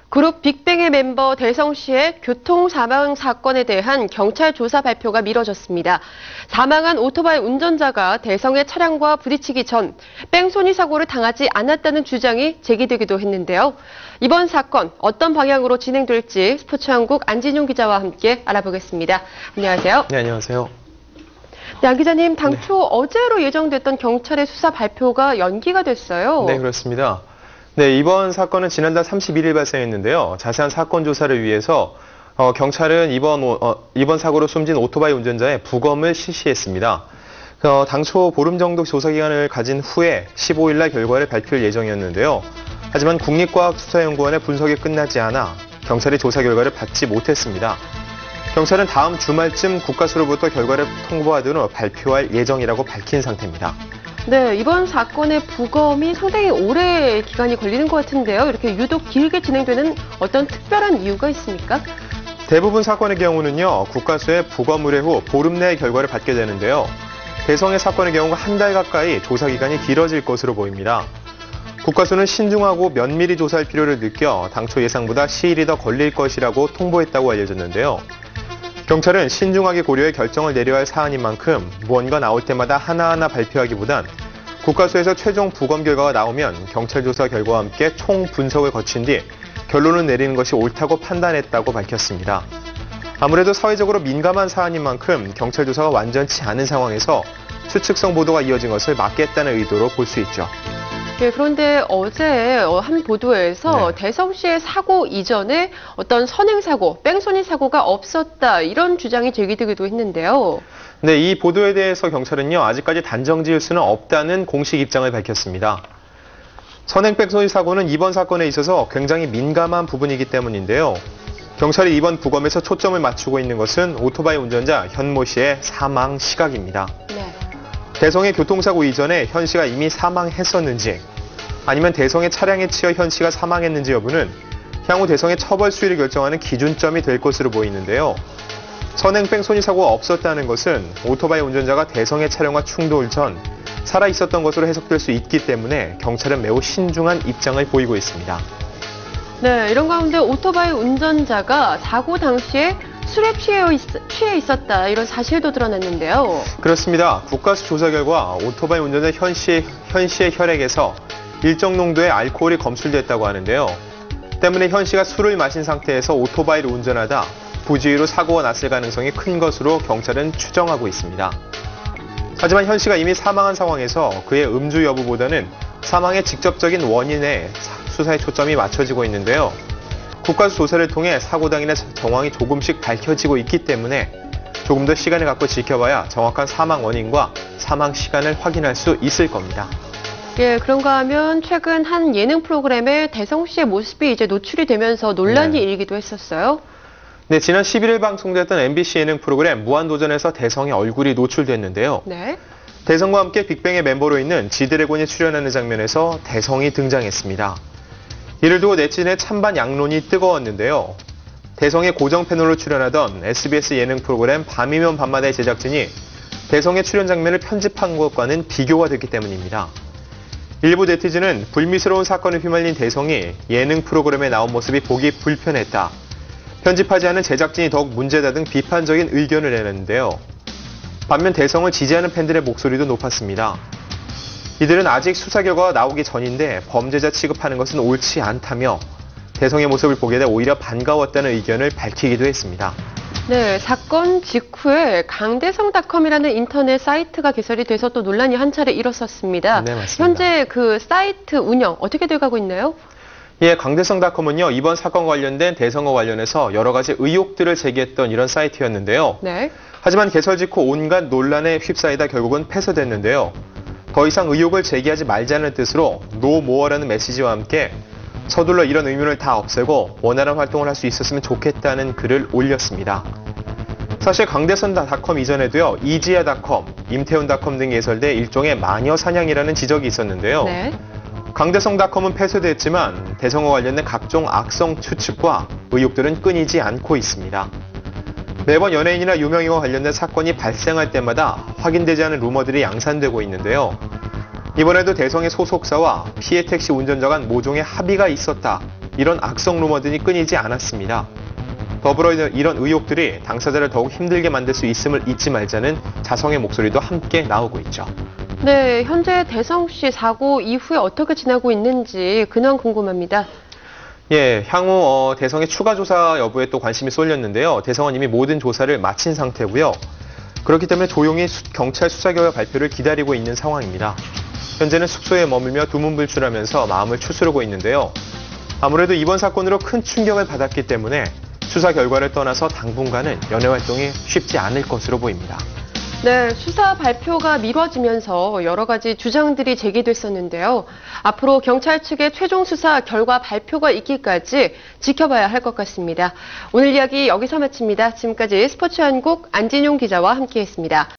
그룹 빅뱅의 멤버 대성 씨의 교통 사망 사건에 대한 경찰 조사 발표가 미뤄졌습니다. 사망한 오토바이 운전자가 대성의 차량과 부딪히기 전 뺑소니 사고를 당하지 않았다는 주장이 제기되기도 했는데요. 이번 사건 어떤 방향으로 진행될지 스포츠한국 안진용 기자와 함께 알아보겠습니다. 안녕하세요. 네, 안녕하세요. 네, 안 기자님, 당초 어제로 예정됐던 경찰의 수사 발표가 연기가 됐어요. 네, 그렇습니다. 네, 이번 사건은 지난달 31일 발생했는데요. 자세한 사건 조사를 위해서 경찰은 이번 사고로 숨진 오토바이 운전자의 부검을 실시했습니다. 당초 보름 정도 조사 기간을 가진 후에 15일 날 결과를 발표할 예정이었는데요. 하지만 국립과학수사연구원의 분석이 끝나지 않아 경찰이 조사 결과를 받지 못했습니다. 경찰은 다음 주말쯤 국가수로부터 결과를 통보하던 후 발표할 예정이라고 밝힌 상태입니다. 네, 이번 사건의 부검이 상당히 오래 기간이 걸리는 것 같은데요. 이렇게 유독 길게 진행되는 어떤 특별한 이유가 있습니까? 대부분 사건의 경우는요, 국가수의 부검 의뢰 후 보름 내에 결과를 받게 되는데요. 대성의 사건의 경우 한 달 가까이 조사 기간이 길어질 것으로 보입니다. 국가수는 신중하고 면밀히 조사할 필요를 느껴 당초 예상보다 시일이 더 걸릴 것이라고 통보했다고 알려졌는데요. 경찰은 신중하게 고려해 결정을 내려야 할 사안인 만큼 무언가 나올 때마다 하나하나 발표하기보단 국가수에서 최종 부검 결과가 나오면 경찰 조사 결과와 함께 총 분석을 거친 뒤 결론을 내리는 것이 옳다고 판단했다고 밝혔습니다. 아무래도 사회적으로 민감한 사안인 만큼 경찰 조사가 완전치 않은 상황에서 추측성 보도가 이어진 것을 막겠다는 의도로 볼 수 있죠. 네, 그런데 어제 한 보도에서 네. 대성 씨의 사고 이전에 어떤 선행사고, 뺑소니 사고가 없었다 이런 주장이 제기되기도 했는데요. 네, 이 보도에 대해서 경찰은요, 아직까지 단정 지을 수는 없다는 공식 입장을 밝혔습니다. 선행 뺑소니 사고는 이번 사건에 있어서 굉장히 민감한 부분이기 때문인데요. 경찰이 이번 부검에서 초점을 맞추고 있는 것은 오토바이 운전자 현모 씨의 사망 시각입니다. 네. 대성의 교통사고 이전에 현 씨가 이미 사망했었는지 아니면 대성의 차량에 치여 현 씨가 사망했는지 여부는 향후 대성의 처벌 수위를 결정하는 기준점이 될 것으로 보이는데요. 선행 뺑소니 사고가 없었다는 것은 오토바이 운전자가 대성의 차량과 충돌 전 살아있었던 것으로 해석될 수 있기 때문에 경찰은 매우 신중한 입장을 보이고 있습니다. 네, 이런 가운데 오토바이 운전자가 사고 당시에 술에 취해 있었다 이런 사실도 드러났는데요. 그렇습니다. 국가수 조사 결과 오토바이 운전자 현 씨의 혈액에서 일정 농도의 알코올이 검출됐다고 하는데요. 때문에 현 씨가 술을 마신 상태에서 오토바이를 운전하다 부주의로 사고가 났을 가능성이 큰 것으로 경찰은 추정하고 있습니다. 하지만 현 씨가 이미 사망한 상황에서 그의 음주 여부보다는 사망의 직접적인 원인에 수사의 초점이 맞춰지고 있는데요. 국가수 조사를 통해 사고 당일의 정황이 조금씩 밝혀지고 있기 때문에 조금 더 시간을 갖고 지켜봐야 정확한 사망 원인과 사망 시간을 확인할 수 있을 겁니다. 예, 그런가 하면 최근 한 예능 프로그램에 대성 씨의 모습이 이제 노출이 되면서 논란이 일기도 했었어요. 네, 지난 11일 방송됐던 MBC 예능 프로그램 무한도전에서 대성의 얼굴이 노출됐는데요. 네. 대성과 함께 빅뱅의 멤버로 있는 지드래곤이 출연하는 장면에서 대성이 등장했습니다. 이를 두고 네티즌의 찬반 양론이 뜨거웠는데요. 대성의 고정 패널로 출연하던 SBS 예능 프로그램 밤이면 밤마다의 제작진이 대성의 출연 장면을 편집한 것과는 비교가 됐기 때문입니다. 일부 네티즌은 불미스러운 사건을 휘말린 대성이 예능 프로그램에 나온 모습이 보기 불편했다. 편집하지 않은 제작진이 더욱 문제다 등 비판적인 의견을 내놨는데요. 반면 대성을 지지하는 팬들의 목소리도 높았습니다. 이들은 아직 수사 결과가 나오기 전인데 범죄자 취급하는 것은 옳지 않다며 대성의 모습을 보게 돼 오히려 반가웠다는 의견을 밝히기도 했습니다. 네, 사건 직후에 강대성닷컴이라는 인터넷 사이트가 개설이 돼서 또 논란이 한 차례 일었었습니다. 네, 맞습니다. 현재 그 사이트 운영 어떻게 돼가고 있나요? 예, 강대성닷컴은요, 이번 사건과 관련된 대성과 관련해서 여러 가지 의혹들을 제기했던 이런 사이트였는데요. 네. 하지만 개설 직후 온갖 논란에 휩싸이다 결국은 폐쇄됐는데요. 더 이상 의혹을 제기하지 말자는 뜻으로 노 모어라는 메시지와 함께 서둘러 이런 의문을 다 없애고 원활한 활동을 할 수 있었으면 좋겠다는 글을 올렸습니다. 사실 강대성닷컴 이전에도요, 이지야닷컴, 임태훈닷컴 등이 개설돼 일종의 마녀 사냥이라는 지적이 있었는데요. 네. 강대성닷컴은 폐쇄됐지만 대성과 관련된 각종 악성 추측과 의혹들은 끊이지 않고 있습니다. 매번 연예인이나 유명인과 관련된 사건이 발생할 때마다 확인되지 않은 루머들이 양산되고 있는데요. 이번에도 대성의 소속사와 피해 택시 운전자 간 모종의 합의가 있었다, 이런 악성 루머들이 끊이지 않았습니다. 더불어 이런 의혹들이 당사자를 더욱 힘들게 만들 수 있음을 잊지 말자는 자성의 목소리도 함께 나오고 있죠. 네, 현재 대성 씨 사고 이후에 어떻게 지나고 있는지 근황 궁금합니다. 예, 향후 대성의 추가 조사 여부에 또 관심이 쏠렸는데요. 대성은 이미 모든 조사를 마친 상태고요. 그렇기 때문에 조용히 경찰 수사 결과 발표를 기다리고 있는 상황입니다. 현재는 숙소에 머물며 두문불출하면서 마음을 추스르고 있는데요. 아무래도 이번 사건으로 큰 충격을 받았기 때문에 수사 결과를 떠나서 당분간은 연애 활동이 쉽지 않을 것으로 보입니다. 네, 수사 발표가 미뤄지면서 여러 가지 주장들이 제기됐었는데요. 앞으로 경찰 측의 최종 수사 결과 발표가 있기까지 지켜봐야 할 것 같습니다. 오늘 이야기 여기서 마칩니다. 지금까지 스포츠 한국 안진용 기자와 함께했습니다.